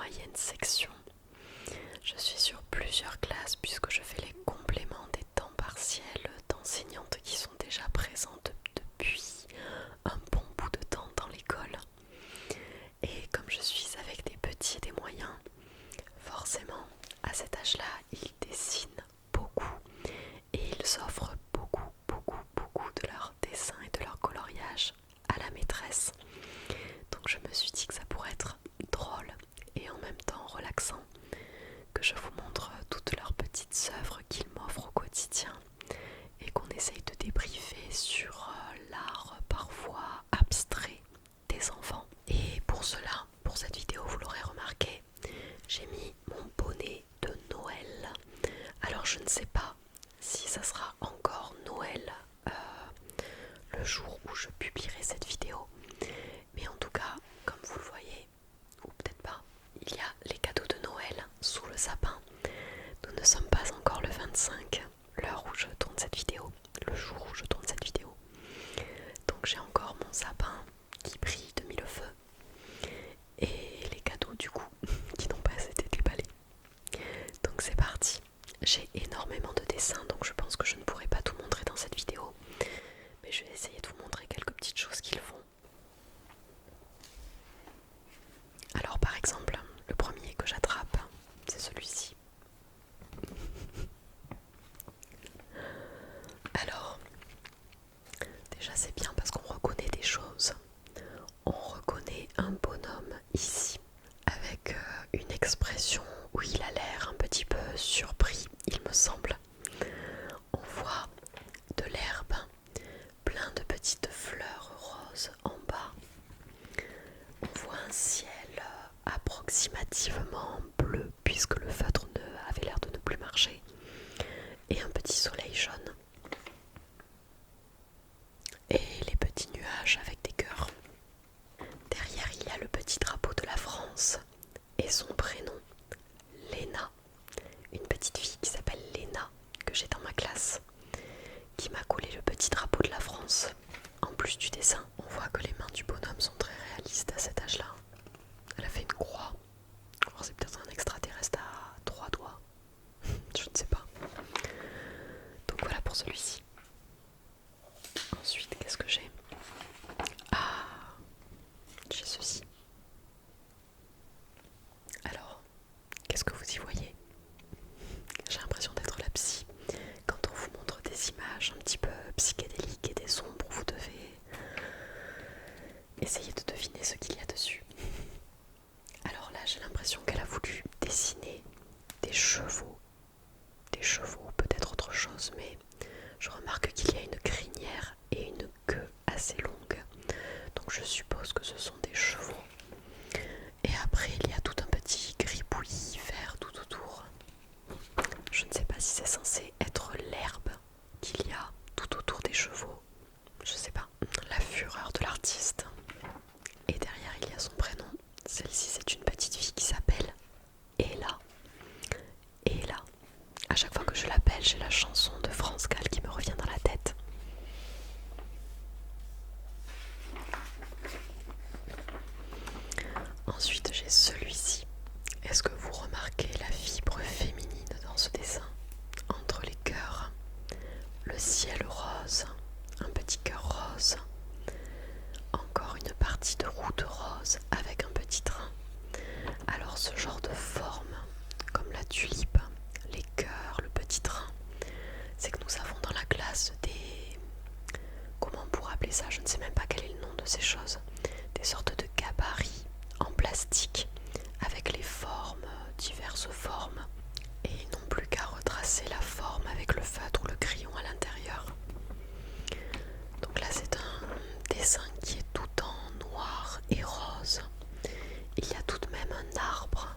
moyenne section. Je suis sur plusieurs classes puisque je fais les compléments des temps partiels d'enseignantes qui sont déjà présentes depuis un bon bout de temps dans l'école. Et comme je suis avec des petits et des moyens, forcément à cet âge-là, ils dessinent beaucoup et ils offrent beaucoup de leur dessin et de leur coloriage à la maîtresse. Donc je me suis dit que ça pourrait être drôle et en même temps relaxant que je vous montre toutes leurs petites œuvres qu'ils m'offrent au quotidien et qu'on essaye de débriefer sur l'art parfois abstrait des enfants. Et pour cela, pour cette vidéo, vous l'aurez remarqué, j'ai mis mon bonnet de Noël. Alors je ne sais pas si ça sera encore Noël le jour où je publierai cette vidéo, mais en tout cas, comme vous le voyez, ou peut-être pas, il y a les cadeaux de Noël sous le sapin. Nous ne sommes pas encore le 25, l'heure où je tourne cette vidéo, le jour où je tourne cette vidéo. Donc j'ai encore mon sapin qui brille de mille feux et les cadeaux du coup qui n'ont pas été déballés. Donc c'est parti. J'ai énormément de dessins, donc je pense que je ne pourrai pas tout montrer dans cette vidéo, mais je vais essayer de vous montrer quelques petites choses qu'ils font. Alors par exemple, le premier que j'attrape, c'est celui-ci. Alors, déjà c'est bien parce qu'on reconnaît des choses. On reconnaît un bonhomme ici, avec une expression où il a l'air un petit peu surpris, il me semble. On voit de l'herbe, plein de petites fleurs roses en bas. On voit un ciel approximativement bleu puisque le feutre avait l'air de ne plus marcher et un petit soleil jaune et les petits nuages avec des cœurs. Derrière il y a le petit drapeau de la France et son prénom, Léna, une petite fille qui s'appelle Léna que j'ai dans ma classe qui m'a collé le petit drapeau de la France. En plus du dessin, on voit que les mains du bonhomme sont très réalistes à cet âge-là. Elle a fait une croix. Alors c'est peut-être un extraterrestre à 3 doigts. Je ne sais pas. Donc voilà pour celui-ci. Ensuite, qu'est-ce que j'ai? Ah, j'ai ceci. Alors, qu'est-ce que vous y voyez? J'ai l'impression d'être la psy. Quand on vous montre des images un petit peu psychédéliques et des sombres, vous devez essayer de deviner ce qu'il y a dessus. Alors là, j'ai l'impression qu'elle a voulu dessiner des chevaux ou peut-être autre chose, mais je remarque qu'il y a une crinière et une queue assez longue, donc je suppose que ce sont des chevaux. Et après, il y a tout un petit gribouillis vert tout autour. Je ne sais pas si c'est censé être l'herbe qu'il y a tout autour des chevaux. Je sais pas, la fureur de l'artiste. Et derrière, il y a son prénom. Celle-ci, c'est une petite fille qui s'appelle Ella. Ella. À chaque fois que je l'appelle, j'ai la chanson de France Gall qui me revient dans la tête. Ensuite, j'ai celui-ci. Est-ce que vous remarquez la fibre féminine dans ce dessin? Entre les cœurs, le ciel rose, un petit cœur rose, encore une partie de route rose avec un petit train. Alors ce genre de forme, comme la tulipe, les cœurs, le petit train, c'est que nous avons dans la classe des... Comment on pourrait appeler ça? Je ne sais même pas quel est le nom de ces choses. Des sortes de gabarits en plastique avec les formes, diverses formes. Et ils n'ont plus qu'à retracer la forme avec le feutre ou le crayon à l'intérieur. Donc là c'est un dessin qui est tout en noir et rose. Il y a tout de même un arbre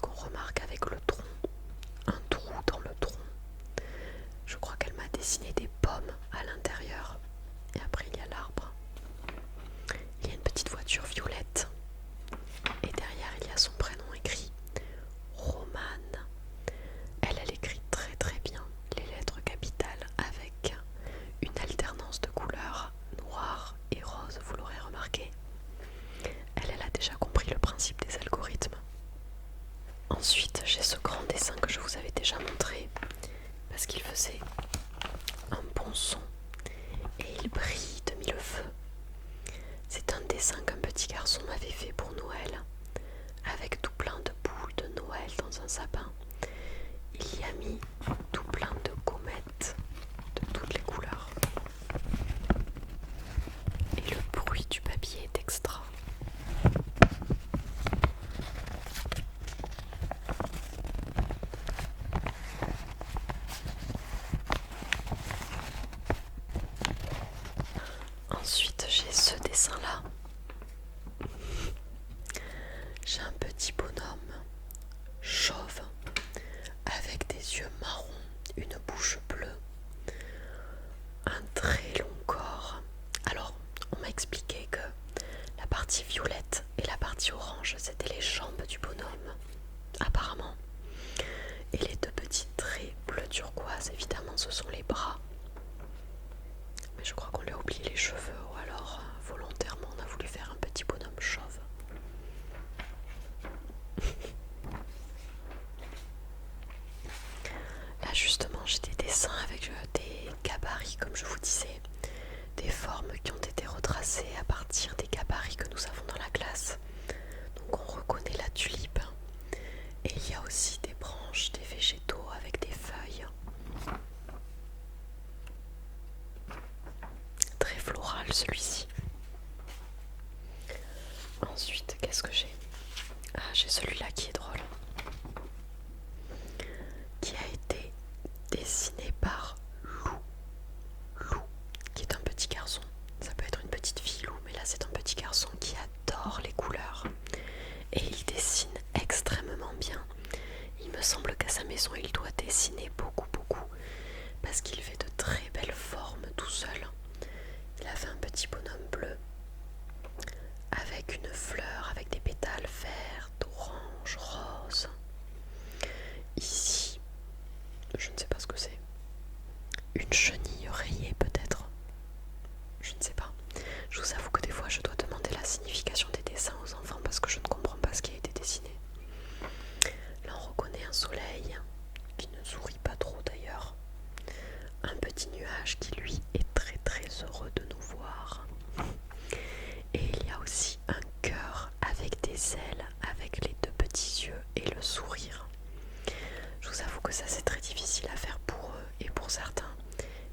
qu'on remarque avec le tronc, un trou dans le tronc. Je crois qu'elle m'a dessiné des pommes à l'intérieur. Et après il y a l'arbre. Il y a une petite voiture violette. Et derrière il y a son prénom écrit, Romane. Elle écrit très bien les lettres capitales avec une alternance de couleurs noir et rose, vous l'aurez remarqué. Elle a déjà compris le principe des algorithmes. un sapin. Il y a mis tout plein de gommettes de toutes les couleurs. Et le bruit du papier est extra. Ensuite, j'ai ce dessin-là. J'ai un petit bonhomme chauve avec des yeux marrons, une bouche bleue, un très long corps. Alors, on m'a expliqué que la partie violette et la partie orange, c'était les jambes du bonhomme, apparemment. Et les deux petits traits bleu turquoise, évidemment, ce sont les bras. Mais je crois qu'on lui a oublié les cheveux, ou alors volontairement on a voulu faire un petit bonhomme chauve. Là justement j'ai des dessins avec des gabarits, comme je vous disais, des formes qui ont été retracées à partir des gabarits que nous avons dans la classe. Donc on reconnaît la tulipe, et il y a aussi des branches, des végétaux avec des feuilles. Très floral celui-ci. Ensuite, qu'est-ce que j'ai? Ah, j'ai celui-là qui est drôle, qui a été dessiné par Lou. Lou, qui est un petit garçon. Ça peut être une petite fille, Lou, mais là c'est un petit garçon qui adore les couleurs. Et il dessine extrêmement bien. Il me semble qu'à sa maison, il doit dessiner beaucoup, parce qu'il fait de très belles formes tout seul. Il a fait un petit bonhomme bleu avec une fleur, avec des pétales verts, orange, rose. Ici, je ne sais pas ce que c'est. Une chenille rayée peut-être. Je ne sais pas. Je vous avoue que des fois je dois demander la signification des dessins aux enfants parce que je ne comprends pas ce qui a été dessiné. Là on reconnaît un soleil qui ne sourit pas trop d'ailleurs. Un petit nuage qui lui est très très heureux de nous voir. Et il y a aussi un cœur avec des ailes, avec les deux petits yeux et le sourire. Je vous avoue que ça c'est très difficile à faire pour eux et pour certains,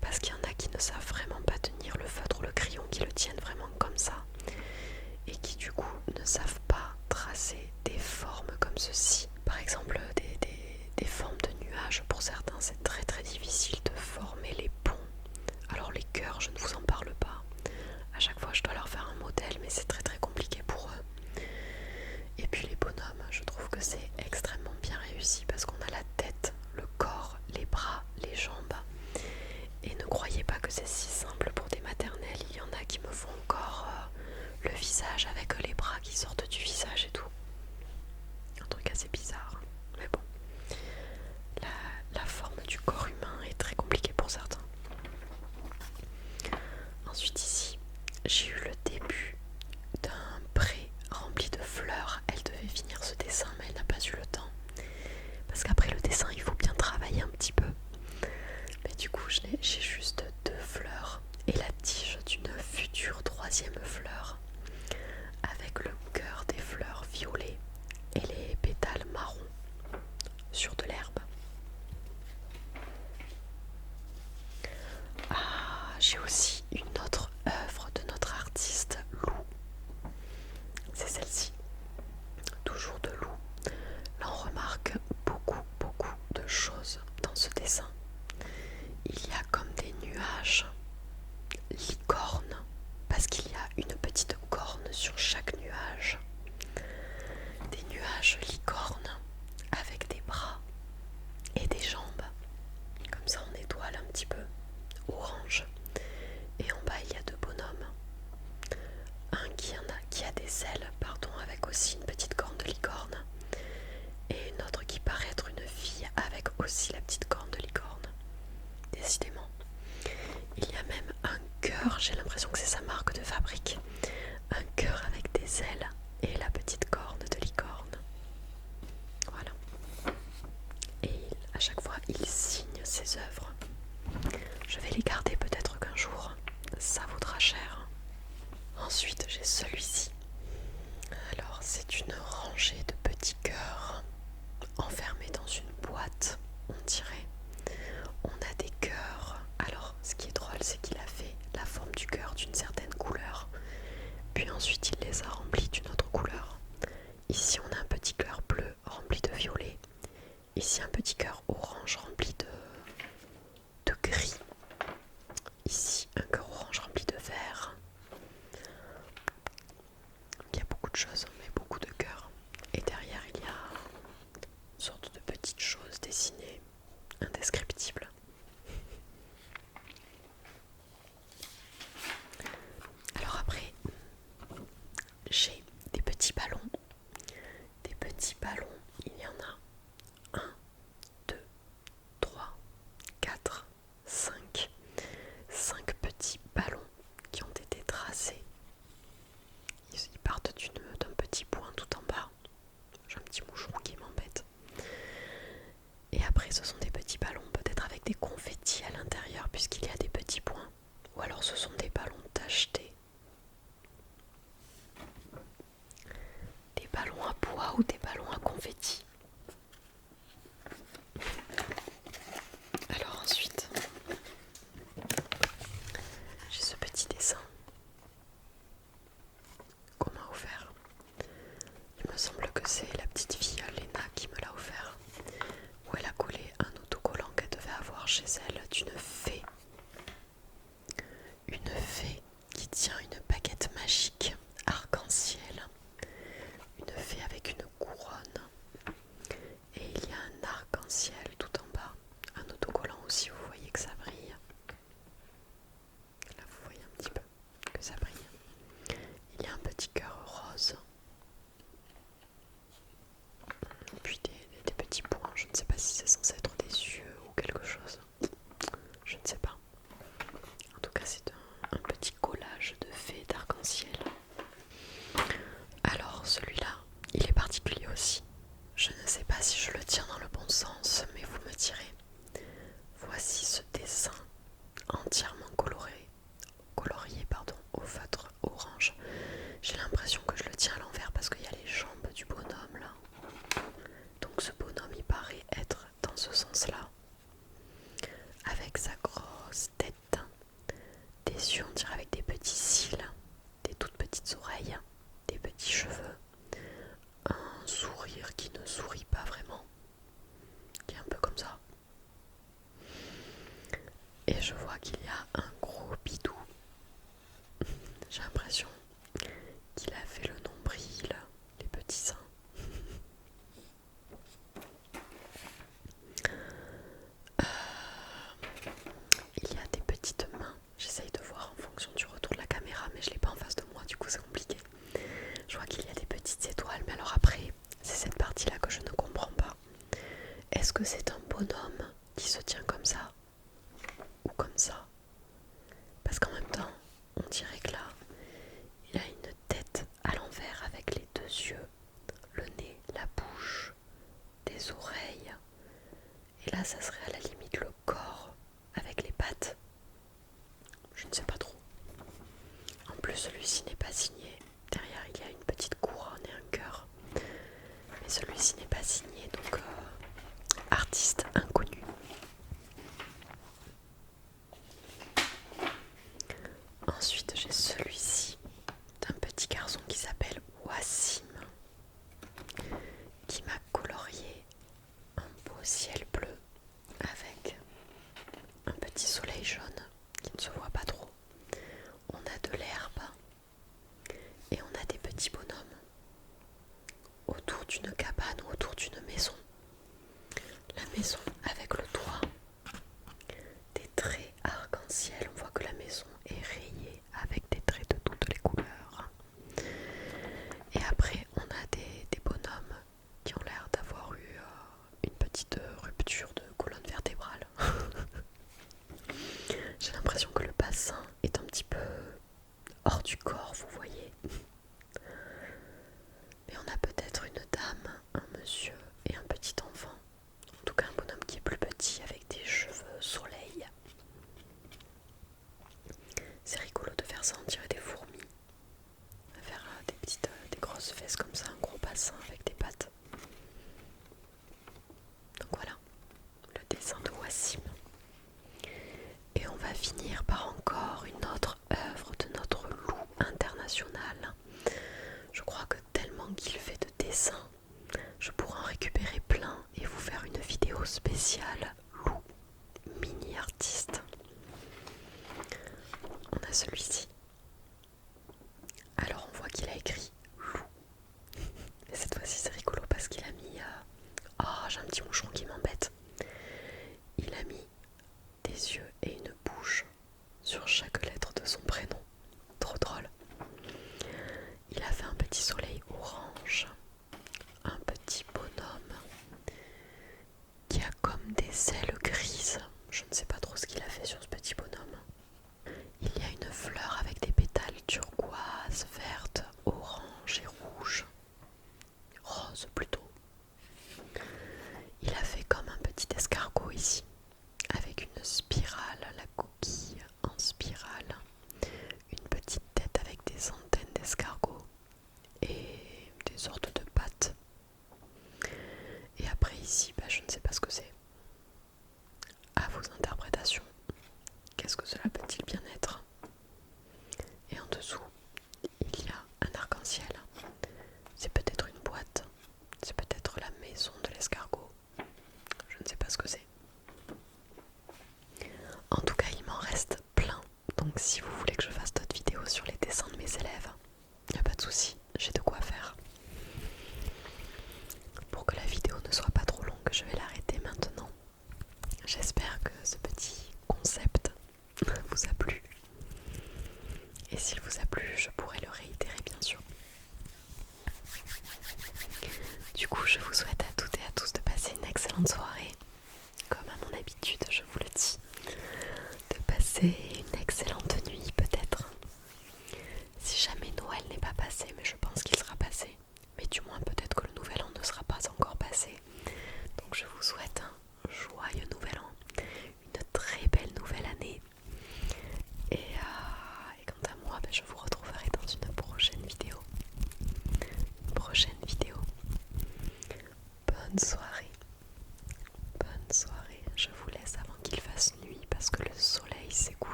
parce qu'il y en a qui ne savent vraiment pas tenir le feutre ou le crayon, qui le tiennent vraiment comme ça, et qui du coup ne savent pas tracer des formes comme ceci. Par exemple des formes de nuages, pour certains c'est très très difficile de former les ponts. Alors les cœurs, je ne vous en parle pas. À chaque fois je dois leur faire un modèle, mais c'est très très compliqué pour eux. Et puis les bonhommes, je trouve que c'est extrêmement bien réussi parce qu'on a la tête, le corps, les bras, les jambes. Et ne croyez pas que c'est si simple pour des maternelles. Il y en a qui me font encore le visage avec les bras qui sortent du visage et tout. Un truc assez Ici un petit cœur orange rempli de gris. Ici un cœur orange rempli de vert. Il y a beaucoup de choses, mais beaucoup de cœurs. Et derrière il y a une sorte de petites choses dessinées, indescriptibles. Alors après, j'ai des petits ballons. Des petits ballons, il y en a 1, 2, 3, 4, 5. 5 petits ballons qui ont été tracés. Ils partent d'un petit point tout en bas. J'ai un petit moucheron qui m'embête. Et après ce sont des petits ballons, peut-être avec des confettis à l'intérieur puisqu'il y a des petits points. Ou alors ce sont des ballons tachetés. Des ballons à bois ou des ballons à confettis. Alors ensuite, j'ai ce petit dessin qu'on m'a offert. Il me semble que c'est la petite fille Léna qui me l'a offert. Où elle a collé un autocollant qu'elle devait avoir chez elle d'une fée. Une fée qui tient une baguette magique arc-en-ciel. Une fée avec une couronne. Et il y a un arc-en-ciel tout en bas. Un autocollant aussi, vous voyez que ça brille. Là vous voyez un petit peu que ça brille. Il y a un petit cœur rose. Puis des petits points, je ne sais pas si c'est censé être des yeux ou quelque chose. Je ne sais pas. En tout cas c'est un petit collage de fées d'arc-en-ciel. Alors celui-là, il est particulier aussi. Je ne sais pas si je le tiens dans le bon sens, mais vous me direz. Voici ce dessin entièrement colorié au feutre orange. J'ai l'impression que je le tiens à l'envers parce qu'il y a les jambes du bonhomme là. Donc ce bonhomme il paraît être dans ce sens-là. Avec sa grosse tête, des yeux on dirait avec des petits cils, des toutes petites oreilles, des petits cheveux, un sourire qui ne sourit pas vraiment, qui est un peu comme ça. Et je vois qu'il y a un gros bidou. J'ai l'impression qu'il a fait le nombril, les petits seins. Il y a des petites mains. J'essaye de voir en fonction du retour de la caméra, mais je l'ai pas en face de moi, du coup c'est compliqué. Je vois qu'il y a des petites étoiles, mais alors après, c'est cette partie-là que je ne comprends pas. Est-ce que c'est un bonhomme qui se tient comme ça ou comme ça? Parce qu'en même temps, on dirait que là, il a une tête à l'envers avec les deux yeux, le nez, la bouche, des oreilles. Et là, ça serait à la limite le corps avec les pattes. Je ne sais pas trop. En plus, celui-ci n'est pas signé. Derrière, il y a une petite couronne et un cœur. Mais celui-ci n'est pas signé, donc artiste inconnu. Ensuite, j'ai celui-ci d'un petit garçon qui s'appelle Wassim, qui m'a colorié un beau ciel bleu avec un petit soleil jaune qui ne se voit pas trop. On a de l'herbe et on a des petits bonhommes autour d'une cabane ou autour d'une maison. La maison avec le toit, des traits arc-en-ciel. On voit que la maison est rayée avec des traits de toutes les couleurs. Et après, on a des bonhommes qui ont l'air d'avoir eu une petite rupture de colonne vertébrale. J'ai l'impression que le bassin est un petit peu hors du corps, vous voyez. Mais on a peut-être une dame, un monsieur et un petit enfant. En tout cas un bonhomme qui est plus petit avec des cheveux soleil. C'est rigolo de faire ça, on dirait des fourmis. Faire des grosses fesses comme ça, un gros bassin avec des pattes. Donc voilà, le dessin de Wassim. Et on va finir par encore une autre œuvre de notre loup international. Je crois que tellement qu'il fait de dessins, je pourrais en récupérer plein et vous faire une vidéo spécial loup mini artiste. On a celui-ci. Alors on voit qu'il a écrit loup. Et cette fois-ci c'est rigolo parce qu'il a mis... Oh, j'ai un petit moucheron qui m'embête. Il a mis des yeux et une bouche sur chaque lettre de son prénom. Trop drôle. Il a fait un petit soleil orange, un petit bonhomme qui a comme des ailes